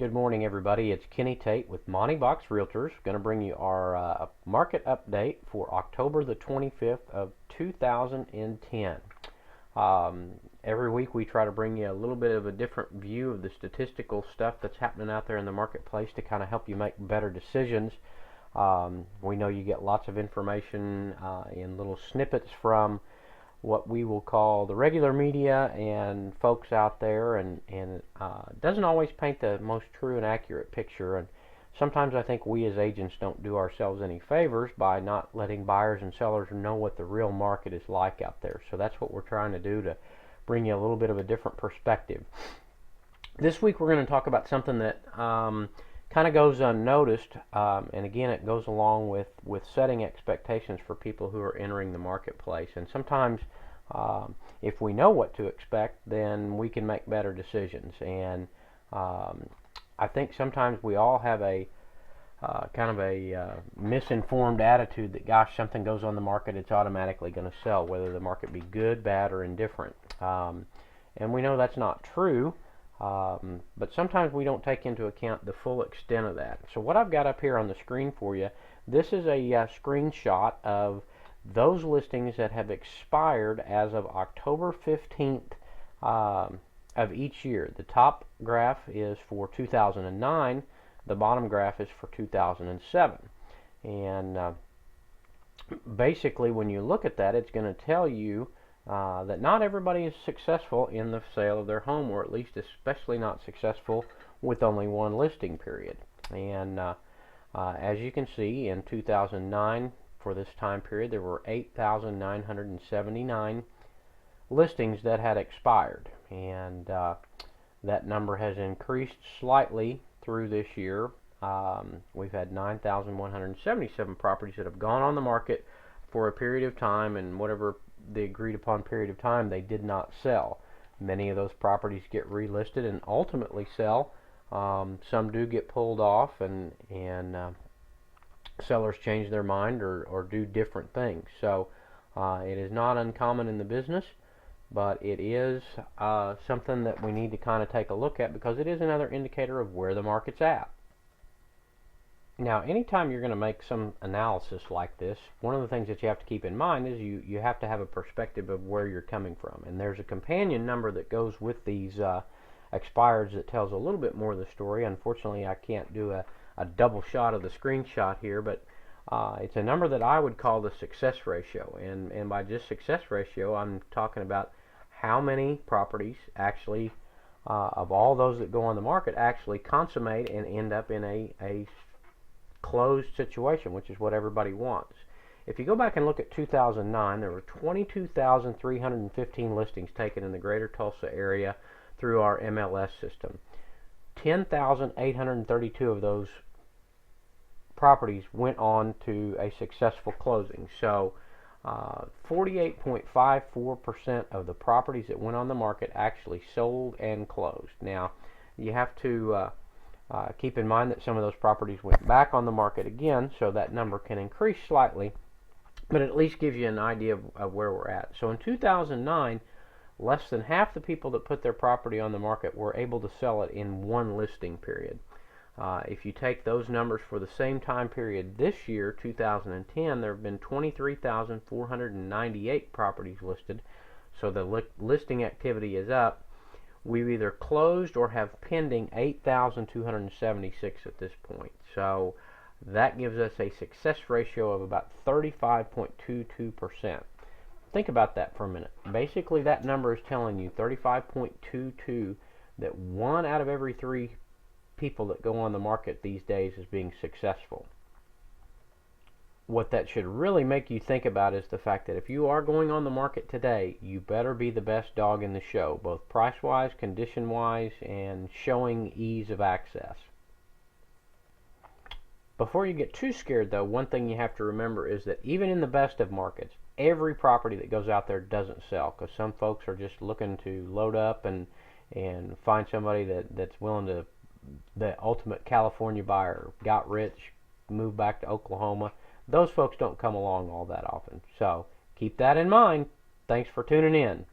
Good morning, everybody. It's Kenny Tate with Monty Box Realtors. Going to bring you our market update for October the 25th of 2010. Every week we try to bring you a little bit of a different view of the statistical stuff that's happening out there in the marketplace to kind of help you make better decisions. We know you get lots of information in little snippets from what we will call the regular media and folks out there, and doesn't always paint the most true and accurate picture. And sometimes I think we as agents don't do ourselves any favors by not letting buyers and sellers know what the real market is like out there. So that's what we're trying to do, to bring you a little bit of a different perspective. This week we're going to talk about something that kind of goes unnoticed, and again, it goes along with setting expectations for people who are entering the marketplace. And sometimes if we know what to expect, then we can make better decisions. And I think sometimes we all have a kind of a misinformed attitude that, gosh, something goes on the market, it's automatically going to sell, whether the market be good, bad, or indifferent. And we know that's not true. But sometimes we don't take into account the full extent of that. So what I've got up here on the screen for you, this is a screenshot of those listings that have expired as of October 15th of each year. The top graph is for 2009. The bottom graph is for 2007. And basically, when you look at that, it's going to tell you that not everybody is successful in the sale of their home, or at least especially not successful with only one listing period. And as you can see, in 2009, for this time period, there were 8,979 listings that had expired. And that number has increased slightly through this year. We've had 9,177 properties that have gone on the market for a period of time, and whatever the agreed upon period of time, they did not sell. Many of those properties get relisted and ultimately sell. Some do get pulled off, and sellers change their mind or do different things. So it is not uncommon in the business, but it is something that we need to kind of take a look at, because it is another indicator of where the market's at. Now, anytime you're going to make some analysis like this, one of the things that you have to keep in mind is you have to have a perspective of where you're coming from. And there's a companion number that goes with these expireds that tells a little bit more of the story. Unfortunately, I can't do a double shot of the screenshot here, but it's a number that I would call the success ratio. And by just success ratio, I'm talking about how many properties actually, of all those that go on the market, actually consummate and end up in a closed situation, which is what everybody wants. If you go back and look at 2009, there were 22,315 listings taken in the greater Tulsa area through our MLS system. 10,832 of those properties went on to a successful closing. So 48.54% of the properties that went on the market actually sold and closed. Now, you have to keep in mind that some of those properties went back on the market again, so that number can increase slightly, but at least gives you an idea of where we're at. So in 2009, less than half the people that put their property on the market were able to sell it in one listing period. If you take those numbers for the same time period this year, 2010, there have been 23,498 properties listed, so the listing activity is up. We've either closed or have pending 8,276 at this point. So that gives us a success ratio of about 35.22%. Think about that for a minute. Basically, that number is telling you 35.22 that 1 out of every 3 people that go on the market these days is being successful. What that should really make you think about is the fact that if you are going on the market today, you better be the best dog in the show, both price-wise, condition-wise, and showing ease of access. Before you get too scared, though, one thing you have to remember is that even in the best of markets, every property that goes out there doesn't sell, because some folks are just looking to load up and find somebody that's willing to, the ultimate California buyer, got rich, moved back to Oklahoma. Those folks don't come along all that often. So keep that in mind. Thanks for tuning in.